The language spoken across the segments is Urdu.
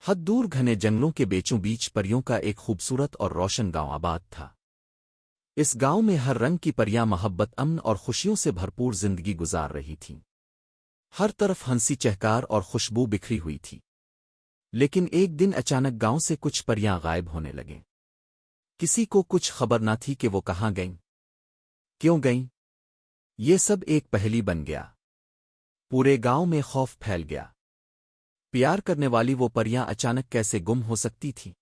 حد دور گھنے جنگلوں کے بیچوں بیچ پریوں کا ایک خوبصورت اور روشن گاؤں آباد تھا۔ اس گاؤں میں ہر رنگ کی پریاں محبت، امن اور خوشیوں سے بھرپور زندگی گزار رہی تھیں۔ ہر طرف ہنسی چہکار اور خوشبو بکھری ہوئی تھی۔ لیکن ایک دن اچانک گاؤں سے کچھ پریاں غائب ہونے لگیں۔ کسی کو کچھ خبر نہ تھی کہ وہ کہاں گئیں، کیوں گئیں۔ یہ سب ایک پہیلی بن گیا۔ پورے گاؤں میں خوف پھیل گیا۔ پیار کرنے والی وہ پریاں اچانک کیسے گم ہو سکتی تھیں؟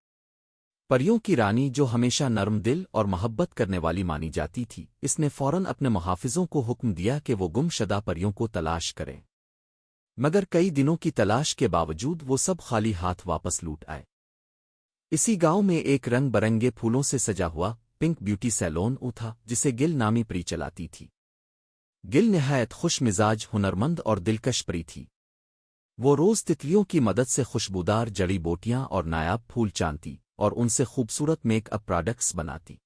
پریوں کی رانی، جو ہمیشہ نرم دل اور محبت کرنے والی مانی جاتی تھی، اس نے فوراً اپنے محافظوں کو حکم دیا کہ وہ گم شدہ پریوں کو تلاش کریں۔ مگر کئی دنوں کی تلاش کے باوجود وہ سب خالی ہاتھ واپس لوٹ آئے۔ اسی گاؤں میں ایک رنگ برنگے پھولوں سے سجا ہوا پنک بیوٹی سیلون تھا، جسے گل نامی پری چلاتی تھی۔ گل نہایت خوش مزاج، ہنرمند اور دلکش پری تھی۔ وہ روز تتلیوں کی مدد سے خوشبودار جڑی بوٹیاں اور نایاب پھول چانتی اور ان سے خوبصورت میک اپ پروڈکٹس بناتی۔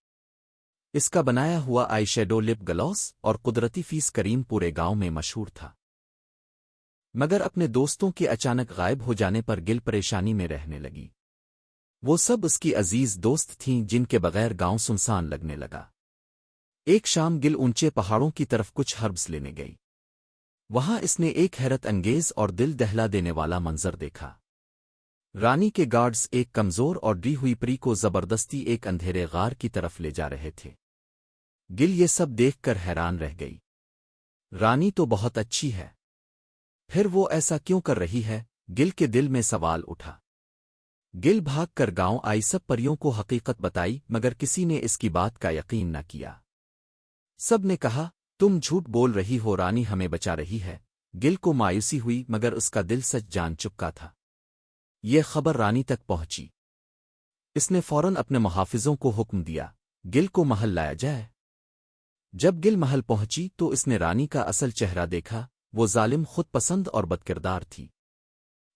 اس کا بنایا ہوا آئی شیڈو، لپ گلوس اور قدرتی فیس کریم پورے گاؤں میں مشہور تھا۔ مگر اپنے دوستوں کے اچانک غائب ہو جانے پر گل پریشانی میں رہنے لگی۔ وہ سب اس کی عزیز دوست تھیں، جن کے بغیر گاؤں سنسان لگنے لگا۔ ایک شام گل اونچے پہاڑوں کی طرف کچھ ہربز لینے گئی۔ وہاں اس نے ایک حیرت انگیز اور دل دہلا دینے والا منظر دیکھا۔ رانی کے گارڈز ایک کمزور اور ڈری ہوئی پری کو زبردستی ایک اندھیرے غار کی طرف لے جا رہے تھے۔ گل یہ سب دیکھ کر حیران رہ گئی۔ رانی تو بہت اچھی ہے، پھر وہ ایسا کیوں کر رہی ہے؟ گل کے دل میں سوال اٹھا۔ گل بھاگ کر گاؤں آئی، سب پریوں کو حقیقت بتائی، مگر کسی نے اس کی بات کا یقین نہ کیا۔ سب نے کہا، تم جھوٹ بول رہی ہو، رانی ہمیں بچا رہی ہے۔ گل کو مایوسی ہوئی، مگر اس کا دل سچ جان چکا تھا۔ یہ خبر رانی تک پہنچی۔ اس نے فوراً اپنے محافظوں کو حکم دیا، گل کو محل لایا جائے۔ جب گل محل پہنچی تو اس نے رانی کا اصل چہرہ دیکھا۔ وہ ظالم، خود پسند اور بدکردار تھی۔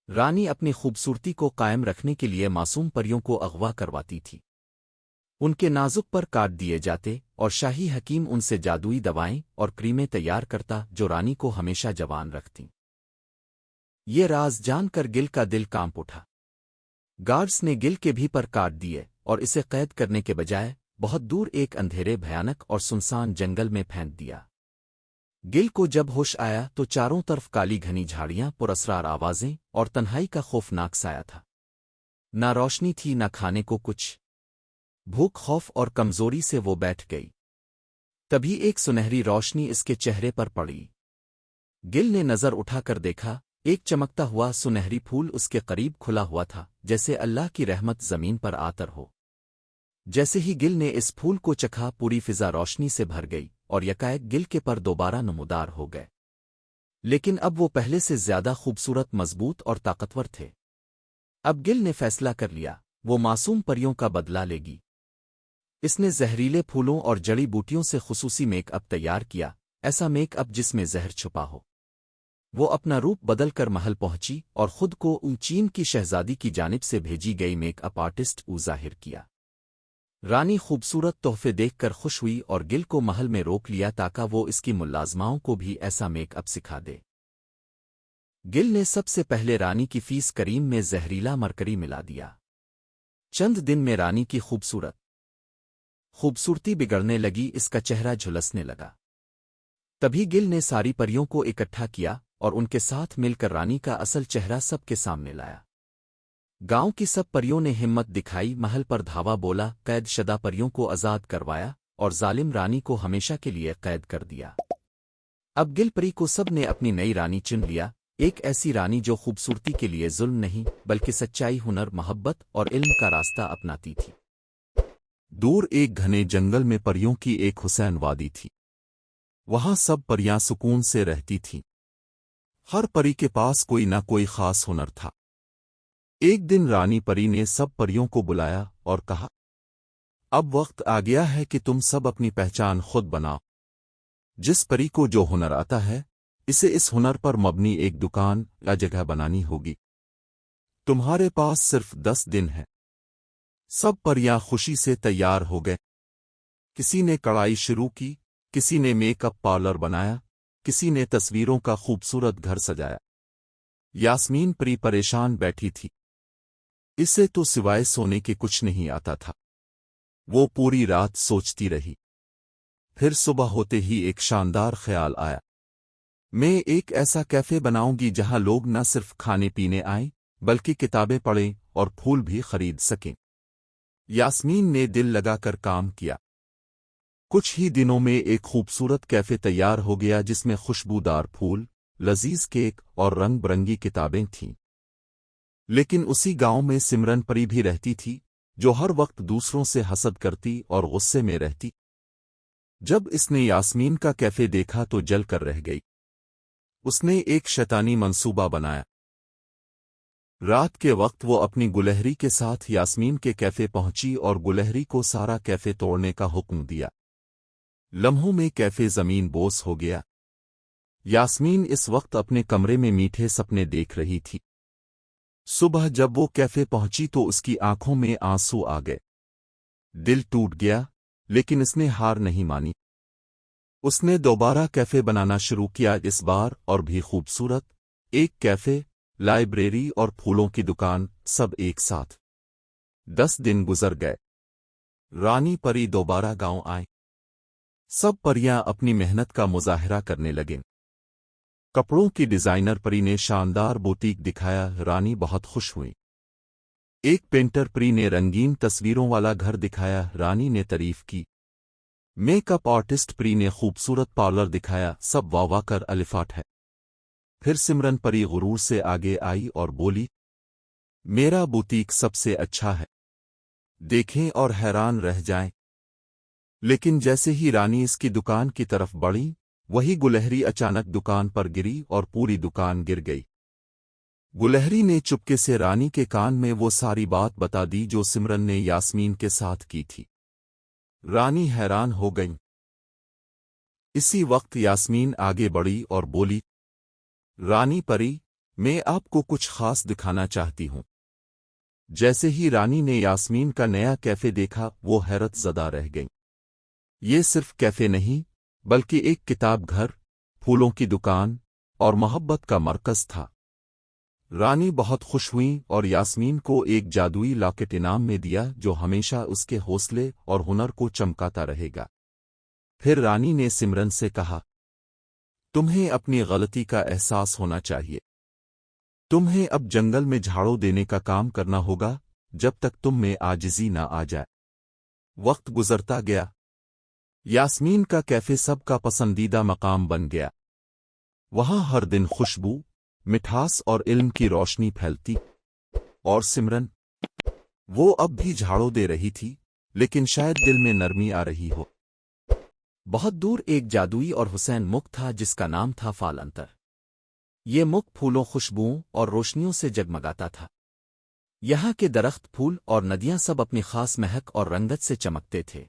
رانی اپنی خوبصورتی کو قائم رکھنے کے لیے معصوم پریوں کو اغوا کرواتی تھی۔ ان کے نازک پر کاٹ دیے جاتے اور شاہی حکیم ان سے جادوئی دوائیں اور کریمیں تیار کرتا جو رانی کو ہمیشہ جوان رکھتیں۔ یہ راز جان کر گل کا دل کانپ اٹھا۔ گارڈز نے گل کے بھی پر کاٹ دیے اور اسے قید کرنے کے بجائے بہت دور ایک اندھیرے، بھیانک اور سنسان جنگل میں پھینک دیا۔ گل کو جب ہوش آیا تو چاروں طرف کالی گھنی جھاڑیاں، پراسرار آوازیں اور تنہائی کا خوفناک سایہ تھا۔ نہ روشنی تھی، نہ کھانے کو کچھ۔ بھوک، خوف اور کمزوری سے وہ بیٹھ گئی۔ تبھی ایک سنہری روشنی اس کے چہرے پر پڑی۔ گل نے نظر اٹھا کر دیکھا، ایک چمکتا ہوا سنہری پھول اس کے قریب کھلا ہوا تھا، جیسے اللہ کی رحمت زمین پر آتر ہو۔ جیسے ہی گل نے اس پھول کو چکھا، پوری فضا روشنی سے بھر گئی اور یکایک گل کے پر دوبارہ نمودار ہو گئے۔ لیکن اب وہ پہلے سے زیادہ خوبصورت، مضبوط اور طاقتور تھے۔ اب گل نے فیصلہ کر لیا، وہ معصوم پریوں کا بدلہ لے گی۔ اس نے زہریلے پھولوں اور جڑی بوٹیوں سے خصوصی میک اپ تیار کیا، ایسا میک اپ جس میں زہر چھپا ہو۔ وہ اپنا روپ بدل کر محل پہنچی اور خود کو چین کی شہزادی کی جانب سے بھیجی گئی میک اپ آرٹسٹ ظاہر کیا۔ رانی خوبصورت تحفے دیکھ کر خوش ہوئی اور گل کو محل میں روک لیا تاکہ وہ اس کی ملازماؤں کو بھی ایسا میک اپ سکھا دے۔ گل نے سب سے پہلے رانی کی فیس کریم میں زہریلا مرکری ملا دیا۔ چند دن میں رانی کی خوبصورتی بگڑنے لگی، اس کا چہرہ جھلسنے لگا۔ تبھی گل نے ساری پریوں کو اکٹھا کیا اور ان کے ساتھ مل کر رانی کا اصل چہرہ سب کے سامنے لایا۔ گاؤں کی سب پریوں نے ہمت دکھائی، محل پر دھاوا بولا، قید شدہ پریوں کو آزاد کروایا اور ظالم رانی کو ہمیشہ کے لیے قید کر دیا۔ اب گل پری کو سب نے اپنی نئی رانی چن لیا، ایک ایسی رانی جو خوبصورتی کے لیے ظلم نہیں بلکہ سچائی، ہنر، محبت اور علم کا راستہ اپناتی تھی۔ دور ایک گھنے جنگل میں پریوں کی ایک حسین وادی تھی۔ وہاں سب پریاں سکون سے رہتی تھیں۔ ہر پری کے پاس کوئی نہ کوئی خاص ہنر تھا۔ ایک دن رانی پری نے سب پریوں کو بلایا اور کہا، اب وقت آ گیا ہے کہ تم سب اپنی پہچان خود بناؤ۔ جس پری کو جو ہنر آتا ہے، اسے اس ہنر پر مبنی ایک دکان یا جگہ بنانی ہوگی۔ تمہارے پاس صرف 10 دن ہے۔ سب پریاں خوشی سے تیار ہو گئے۔ کسی نے کڑھائی شروع کی، کسی نے میک اپ پارلر بنایا، کسی نے تصویروں کا خوبصورت گھر سجایا۔ یاسمین پری پریشان بیٹھی تھی۔ اسے تو سوائے سونے کے کچھ نہیں آتا تھا۔ وہ پوری رات سوچتی رہی۔ پھر صبح ہوتے ہی ایک شاندار خیال آیا۔ میں ایک ایسا کیفے بناؤں گی جہاں لوگ نہ صرف کھانے پینے آئیں بلکہ کتابیں پڑھیں اور پھول بھی خرید سکیں۔ یاسمین نے دل لگا کر کام کیا۔ کچھ ہی دنوں میں ایک خوبصورت کیفے تیار ہو گیا جس میں خوشبودار پھول، لذیذ کیک اور رنگ برنگی کتابیں تھیں۔ لیکن اسی گاؤں میں سمرن پری بھی رہتی تھی جو ہر وقت دوسروں سے حسد کرتی اور غصے میں رہتی۔ جب اس نے یاسمین کا کیفے دیکھا تو جل کر رہ گئی۔ اس نے ایک شیطانی منصوبہ بنایا۔ رات کے وقت وہ اپنی گلہری کے ساتھ یاسمین کے کیفے پہنچی اور گلہری کو سارا کیفے توڑنے کا حکم دیا۔ لمحوں میں کیفے زمین بوس ہو گیا۔ یاسمین اس وقت اپنے کمرے میں میٹھے سپنے دیکھ رہی تھی۔ صبح جب وہ کیفے پہنچی تو اس کی آنکھوں میں آنسو آ گئے۔ دل ٹوٹ گیا، لیکن اس نے ہار نہیں مانی۔ اس نے دوبارہ کیفے بنانا شروع کیا، اس بار اور بھی خوبصورت۔ ایک کیفے، لائبریری اور پھولوں کی دکان، سب ایک ساتھ۔ 10 دن گزر گئے۔ رانی پری دوبارہ گاؤں آئیں۔ سب پریاں اپنی محنت کا مظاہرہ کرنے لگیں۔ کپڑوں کی ڈیزائنر پری نے شاندار بوتیک دکھایا، رانی بہت خوش ہوئی۔ ایک پینٹر پری نے رنگین تصویروں والا گھر دکھایا، رانی نے تعریف کی۔ میک اپ آرٹسٹ پری نے خوبصورت پارلر دکھایا، سب واہ واہ کر الفاٹ ہے۔ پھر سمرن پری غرور سے آگے آئی اور بولی، میرا بوتیک سب سے اچھا ہے، دیکھیں اور حیران رہ جائیں۔ لیکن جیسے ہی رانی اس کی دکان کی طرف بڑھی، وہی گلہری اچانک دکان پر گری اور پوری دکان گر گئی۔ گلہری نے چپکے سے رانی کے کان میں وہ ساری بات بتا دی جو سمرن نے یاسمین کے ساتھ کی تھی۔ رانی حیران ہو گئی۔ اسی وقت یاسمین آگے بڑھی اور بولی، رانی پری، میں آپ کو کچھ خاص دکھانا چاہتی ہوں۔ جیسے ہی رانی نے یاسمین کا نیا کیفے دیکھا وہ حیرت زدہ رہ گئی۔ یہ صرف کیفے نہیں بلکہ ایک کتاب گھر، پھولوں کی دکان اور محبت کا مرکز تھا۔ رانی بہت خوش ہوئیں اور یاسمین کو ایک جادوئی لاکٹ انعام میں دیا جو ہمیشہ اس کے حوصلے اور ہنر کو چمکاتا رہے گا۔ پھر رانی نے سمرن سے کہا، تمہیں اپنی غلطی کا احساس ہونا چاہیے۔ تمہیں اب جنگل میں جھاڑو دینے کا کام کرنا ہوگا جب تک تم میں عاجزی نہ آ جائے۔ وقت گزرتا گیا۔ یاسمین کا کیفے سب کا پسندیدہ مقام بن گیا۔ وہاں ہر دن خوشبو، مٹھاس اور علم کی روشنی پھیلتی۔ اور سمرن، وہ اب بھی جھاڑو دے رہی تھی، لیکن شاید دل میں نرمی آ رہی ہو۔ بہت دور ایک جادوئی اور حسین مکھ تھا جس کا نام تھا فالنتر۔ یہ مکھ پھولوں، خوشبوؤں اور روشنیوں سے جگمگاتا تھا۔ یہاں کے درخت، پھول اور ندیاں سب اپنی خاص مہک اور رنگت سے چمکتے تھے۔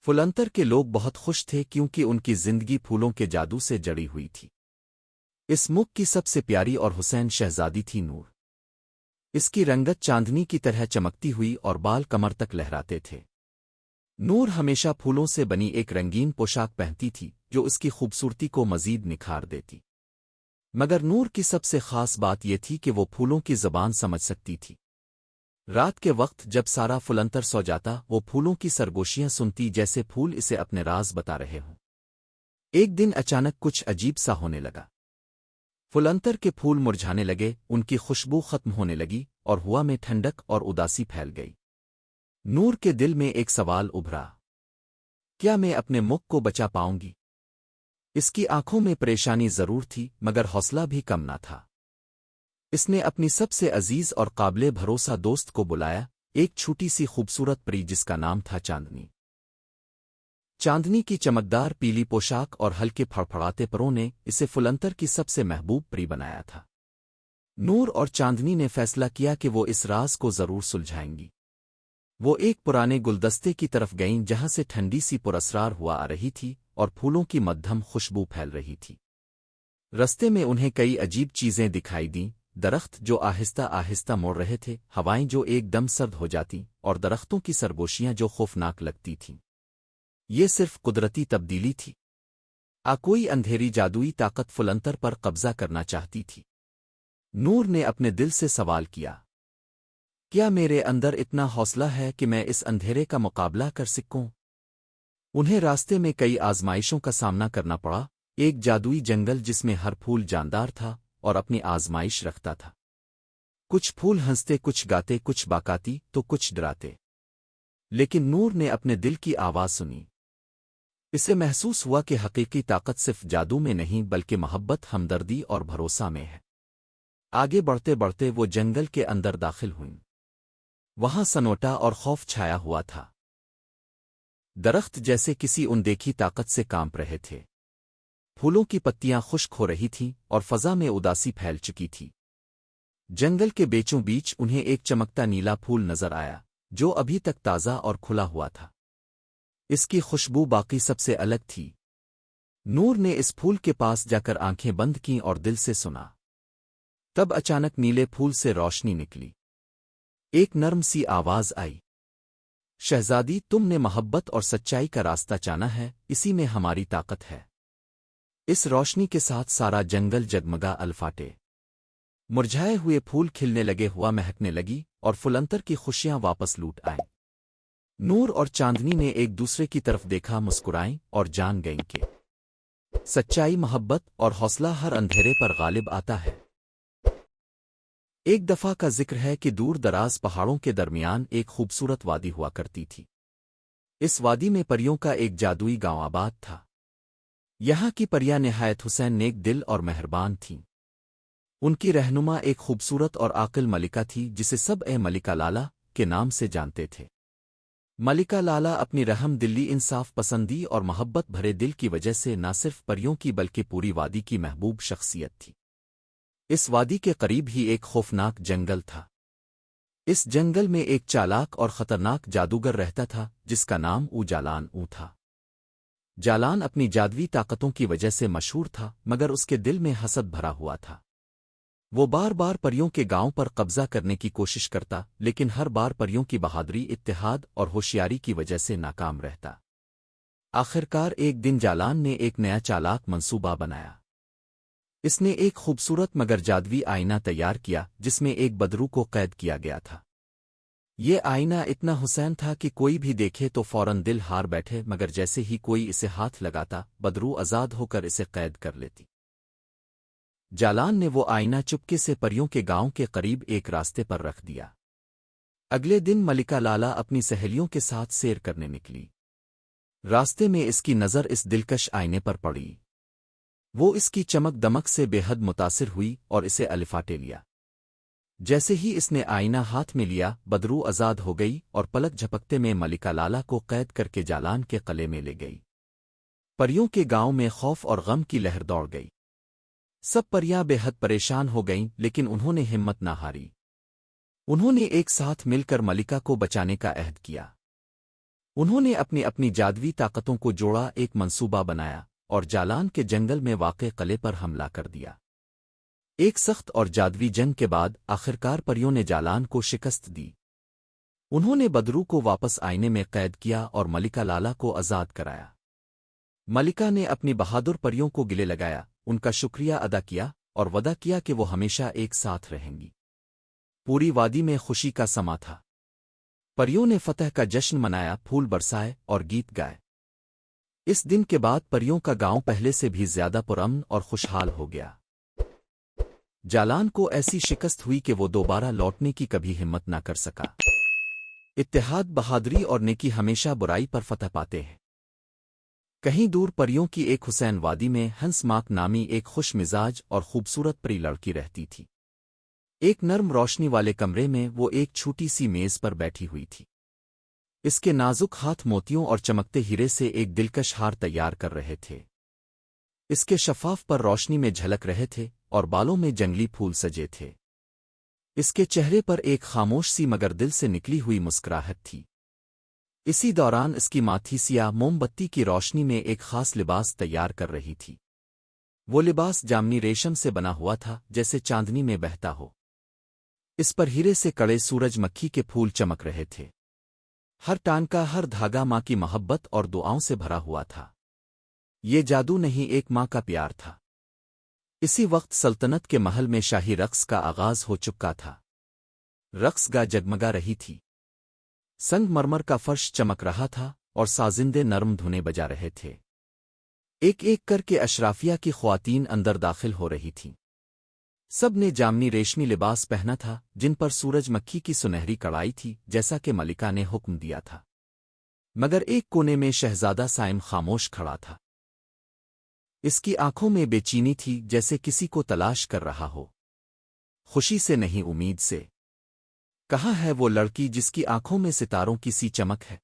فلنتر کے لوگ بہت خوش تھے کیونکہ ان کی زندگی پھولوں کے جادو سے جڑی ہوئی تھی۔ اس مکھ کی سب سے پیاری اور حسین شہزادی تھی نور۔ اس کی رنگت چاندنی کی طرح چمکتی ہوئی اور بال کمر تک لہراتے تھے۔ نور ہمیشہ پھولوں سے بنی ایک رنگین پوشاک پہنتی تھی جو اس کی خوبصورتی کو مزید نکھار دیتی۔ مگر نور کی سب سے خاص بات یہ تھی کہ وہ پھولوں کی زبان سمجھ سکتی تھی۔ رات کے وقت جب سارا فلنتر سو جاتا، وہ پھولوں کی سرگوشیاں سنتی جیسے پھول اسے اپنے راز بتا رہے ہوں۔ ایک دن اچانک کچھ عجیب سا ہونے لگا۔ فلنتر کے پھول مرجھانے لگے، ان کی خوشبو ختم ہونے لگی اور ہوا میں ٹھنڈک اور اداسی پھیل گئی۔ نور کے دل میں ایک سوال ابھرا، کیا میں اپنے مکھ کو بچا پاؤں گی؟ اس کی آنکھوں میں پریشانی ضرور تھی مگر حوصلہ بھی کم نہ تھا۔ اس نے اپنی سب سے عزیز اور قابل بھروسہ دوست کو بلایا، ایک چھوٹی سی خوبصورت پری جس کا نام تھا چاندنی۔ چاندنی کی چمکدار پیلی پوشاک اور ہلکے پھڑپھڑاتے پروں نے اسے فلنتر کی سب سے محبوب پری بنایا تھا۔ نور اور چاندنی نے فیصلہ کیا کہ وہ اس راز کو ضرور سلجھائیں گی۔ وہ ایک پرانے گلدستے کی طرف گئیں جہاں سے ٹھنڈی سی پراسرار ہوا آ رہی تھی اور پھولوں کی مدھم خوشبو پھیل رہی تھی۔ رستے میں انہیں کئی عجیب چیزیں دکھائی دیں، درخت جو آہستہ آہستہ مڑ رہے تھے، ہوائیں جو ایک دم سرد ہو جاتی اور درختوں کی سرگوشیاں جو خوفناک لگتی تھیں۔ یہ صرف قدرتی تبدیلی تھی، کوئی اندھیری جادوئی طاقت فلنتر پر قبضہ کرنا چاہتی تھی۔ نور نے اپنے دل سے سوال کیا، کیا میرے اندر اتنا حوصلہ ہے کہ میں اس اندھیرے کا مقابلہ کر سکوں؟ انہیں راستے میں کئی آزمائشوں کا سامنا کرنا پڑا، ایک جادوئی جنگل جس میں ہر پھول جاندار تھا اور اپنی آزمائش رکھتا تھا۔ کچھ پھول ہنستے، کچھ گاتے، کچھ باکاتی تو کچھ ڈراتے، لیکن نور نے اپنے دل کی آواز سنی۔ اسے محسوس ہوا کہ حقیقی طاقت صرف جادو میں نہیں بلکہ محبت، ہمدردی اور بھروسہ میں ہے۔ آگے بڑھتے بڑھتے وہ جنگل کے اندر داخل ہوئیں۔ وہاں سنوٹا اور خوف چھایا ہوا تھا۔ درخت جیسے کسی اندیکھی طاقت سے کانپ رہے تھے، پھولوں کی پتیاں خشک ہو رہی تھیں اور فضا میں اداسی پھیل چکی تھی۔ جنگل کے بیچوں بیچ انہیں ایک چمکتا نیلا پھول نظر آیا جو ابھی تک تازہ اور کھلا ہوا تھا۔ اس کی خوشبو باقی سب سے الگ تھی۔ نور نے اس پھول کے پاس جا کر آنکھیں بند کیں اور دل سے سنا۔ تب اچانک نیلے پھول سے روشنی نکلی۔ ایک نرم سی آواز آئی، شہزادی، تم نے محبت اور سچائی کا راستہ چانا ہے، اسی میں ہماری طاقت ہے۔ اس روشنی کے ساتھ سارا جنگل جگمگا الفاٹے، مرجھائے ہوئے پھول کھلنے لگے، ہوا مہکنے لگی اور فلنتر کی خوشیاں واپس لوٹ آئیں۔ نور اور چاندنی نے ایک دوسرے کی طرف دیکھا، مسکرائیں اور جان گئیں کہ سچائی، محبت اور حوصلہ ہر اندھیرے پر غالب آتا ہے۔ ایک دفعہ کا ذکر ہے کہ دور دراز پہاڑوں کے درمیان ایک خوبصورت وادی ہوا کرتی تھی۔ اس وادی میں پریوں کا ایک جادوئی گاؤں آباد تھا۔ یہاں کی پریاں نہایت حسین، نیک دل اور مہربان تھیں۔ ان کی رہنما ایک خوبصورت اور عاقل ملکہ تھی جسے سب ملکہ لالا کے نام سے جانتے تھے۔ ملکہ لالا اپنی رحم دلی، انصاف پسندی اور محبت بھرے دل کی وجہ سے نہ صرف پریوں کی بلکہ پوری وادی کی محبوب شخصیت تھی۔ اس وادی کے قریب ہی ایک خوفناک جنگل تھا۔ اس جنگل میں ایک چالاک اور خطرناک جادوگر رہتا تھا جس کا نام جالان تھا۔ جالان اپنی جادوی طاقتوں کی وجہ سے مشہور تھا، مگر اس کے دل میں حسد بھرا ہوا تھا۔ وہ بار بار پریوں کے گاؤں پر قبضہ کرنے کی کوشش کرتا، لیکن ہر بار پریوں کی بہادری، اتحاد اور ہوشیاری کی وجہ سے ناکام رہتا۔ آخرکار ایک دن جالان نے ایک نیا چالاک منصوبہ بنایا۔ اس نے ایک خوبصورت مگر جادوی آئینہ تیار کیا جس میں ایک بدرو کو قید کیا گیا تھا۔ یہ آئینہ اتنا حسین تھا کہ کوئی بھی دیکھے تو فوراً دل ہار بیٹھے، مگر جیسے ہی کوئی اسے ہاتھ لگاتا، بدرو آزاد ہو کر اسے قید کر لیتی۔ جالان نے وہ آئینہ چپکے سے پریوں کے گاؤں کے قریب ایک راستے پر رکھ دیا۔ اگلے دن ملکہ لالا اپنی سہیلیوں کے ساتھ سیر کرنے نکلی۔ راستے میں اس کی نظر اس دلکش آئینے پر پڑی۔ وہ اس کی چمک دمک سے بے حد متاثر ہوئی اور اسے الفاٹے لیا۔ جیسے ہی اس نے آئینہ ہاتھ میں لیا، بدرو آزاد ہو گئی اور پلک جھپکتے میں ملکہ لالا کو قید کر کے جالان کے قلعے میں لے گئی۔ پریوں کے گاؤں میں خوف اور غم کی لہر دوڑ گئی۔ سب پریاں بے حد پریشان ہو گئیں، لیکن انہوں نے ہمت نہ ہاری۔ انہوں نے ایک ساتھ مل کر ملکہ کو بچانے کا عہد کیا۔ انہوں نے اپنی جادوی طاقتوں کو جوڑا، ایک منصوبہ بنایا اور جالان کے جنگل میں واقع قلعے پر حملہ کر دیا۔ ایک سخت اور جادوی جنگ کے بعد آخرکار پریوں نے جالان کو شکست دی۔ انہوں نے بدرو کو واپس آئینے میں قید کیا اور ملکہ لالا کو آزاد کرایا۔ ملکہ نے اپنی بہادر پریوں کو گلے لگایا، ان کا شکریہ ادا کیا اور وعدہ کیا کہ وہ ہمیشہ ایک ساتھ رہیں گی۔ پوری وادی میں خوشی کا سما تھا۔ پریوں نے فتح کا جشن منایا، پھول برسائے اور گیت گائے۔ اس دن کے بعد پریوں کا گاؤں پہلے سے بھی زیادہ پرامن اور خوشحال ہو گیا۔ جالان کو ایسی شکست ہوئی کہ وہ دوبارہ لوٹنے کی کبھی ہمت نہ کر سکا۔ اتحاد، بہادری اور نیکی ہمیشہ برائی پر فتح پاتے ہیں۔ کہیں دور پریوں کی ایک حسین وادی میں ہنس ماک نامی ایک خوش مزاج اور خوبصورت پری لڑکی رہتی تھی۔ ایک نرم روشنی والے کمرے میں وہ ایک چھوٹی سی میز پر بیٹھی ہوئی تھی۔ اس کے نازک ہاتھ موتیوں اور چمکتے ہیرے سے ایک دلکش ہار تیار کر رہے تھے۔ اس کے شفاف پر روشنی میں جھلک رہے تھے اور بالوں میں جنگلی پھول سجے تھے۔ اس کے چہرے پر ایک خاموش سی مگر دل سے نکلی ہوئی مسکراہٹ تھی۔ اسی دوران اس کی ماتھی سیاہ موم بتی کی روشنی میں ایک خاص لباس تیار کر رہی تھی۔ وہ لباس جامنی ریشم سے بنا ہوا تھا، جیسے چاندنی میں بہتا ہو۔ اس پر ہیرے سے کڑے سورج مکھی کے پھول چمک رہے تھے۔ ہر ٹانکا، ہر دھاگا ماں کی محبت اور دعاؤں سے بھرا ہوا تھا۔ یہ جادو نہیں، ایک ماں کا پیار تھا۔ اسی وقت سلطنت کے محل میں شاہی رقص کا آغاز ہو چکا تھا۔ رقص گاہ جگمگا رہی تھی، سنگ مرمر کا فرش چمک رہا تھا اور سازندے نرم دھنے بجا رہے تھے۔ ایک ایک کر کے اشرافیہ کی خواتین اندر داخل ہو رہی تھیں۔ سب نے جامنی ریشمی لباس پہنا تھا جن پر سورج مکھی کی سنہری کڑائی تھی، جیسا کہ ملکہ نے حکم دیا تھا۔ مگر ایک کونے میں شہزادہ سائم خاموش کھڑا تھا۔ اس کی آنکھوں میں بے چینی تھی، جیسے کسی کو تلاش کر رہا ہو، خوشی سے نہیں امید سے۔ کہاں ہے وہ لڑکی جس کی آنکھوں میں ستاروں کی سی چمک ہے؟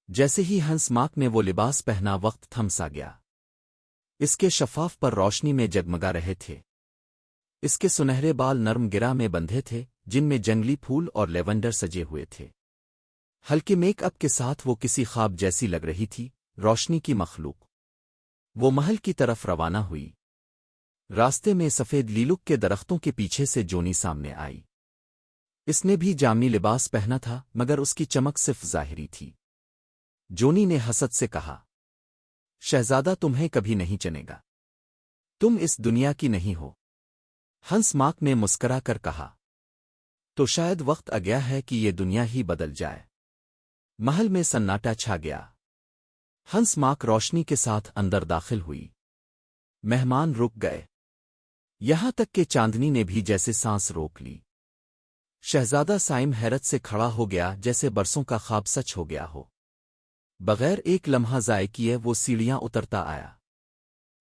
جیسے ہی ہنس ماک نے وہ لباس پہنا، وقت تھم سا گیا۔ اس کے شفاف پر روشنی میں جگمگا رہے تھے۔ اس کے سنہرے بال نرم گرا میں بندھے تھے، جن میں جنگلی پھول اور لیونڈر سجے ہوئے تھے۔ ہلکے میک اپ کے ساتھ وہ کسی خواب جیسی لگ رہی تھی، روشنی کی مخلوق۔ وہ محل کی طرف روانہ ہوئی۔ راستے میں سفید لیلک کے درختوں کے پیچھے سے جونی سامنے آئی۔ اس نے بھی جامنی لباس پہنا تھا، مگر اس کی چمک صرف ظاہری تھی۔ جونی نے حسد سے کہا، شہزادہ تمہیں کبھی نہیں چنے گا، تم اس دنیا کی نہیں ہو۔ ہنس ماک نے مسکرا کر کہا، تو شاید وقت آ گیا ہے کہ یہ دنیا ہی بدل جائے۔ محل میں سناٹا چھا گیا۔ ہنس ماک روشنی کے ساتھ اندر داخل ہوئی۔ مہمان رک گئے، یہاں تک کہ چاندنی نے بھی جیسے سانس روک لی۔ شہزادہ سائم حیرت سے کھڑا ہو گیا، جیسے برسوں کا خواب سچ ہو گیا ہو۔ بغیر ایک لمحہ ضائع کیے وہ سیڑھیاں اترتا آیا۔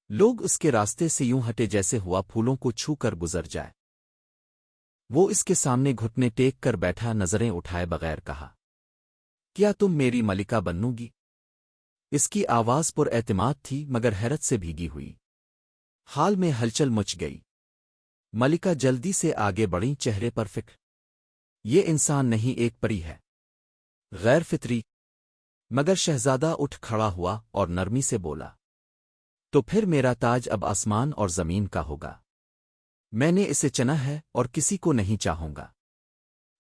لوگ اس کے راستے سے یوں ہٹے جیسے ہوا پھولوں کو چھو کر گزر جائے۔ وہ اس کے سامنے گھٹنے ٹیک کر بیٹھا، نظریں اٹھائے بغیر کہا، کیا تم میری ملکہ بنو گی؟ اس کی آواز پر اعتماد تھی، مگر حیرت سے بھیگی ہوئی۔ حال میں ہلچل مچ گئی۔ ملکہ جلدی سے آگے بڑھیں، چہرے پر فکر۔ یہ انسان نہیں، ایک پری ہے، غیر فطری۔ مگر شہزادہ اٹھ کھڑا ہوا اور نرمی سے بولا، تو پھر میرا تاج اب آسمان اور زمین کا ہوگا۔ میں نے اسے چنا ہے اور کسی کو نہیں چاہوں گا۔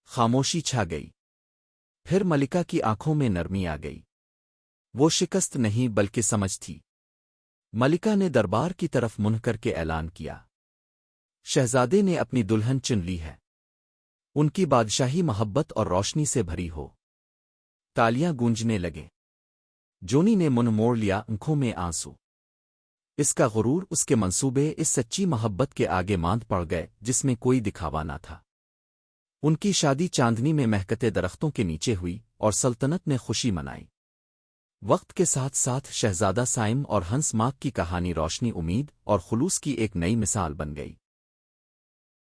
خاموشی چھا گئی۔ پھر ملکہ کی آنکھوں میں نرمی آ گئی۔ وہ شکست نہیں بلکہ سمجھ تھی۔ ملکہ نے دربار کی طرف منہ کر کے اعلان کیا، شہزادے نے اپنی دلہن چن لی ہے۔ ان کی بادشاہی محبت اور روشنی سے بھری ہو۔ تالیاں گونجنے لگے۔ جونی نے منہ موڑ لیا، آنکھوں میں آنسو۔ اس کا غرور، اس کے منصوبے اس سچی محبت کے آگے ماند پڑ گئے جس میں کوئی دکھاوا نہ تھا۔ ان کی شادی چاندنی میں مہکتے درختوں کے نیچے ہوئی اور سلطنت نے خوشی منائی۔ وقت کے ساتھ ساتھ شہزادہ سائم اور ہنس ماک کی کہانی روشنی، امید اور خلوص کی ایک نئی مثال بن گئی۔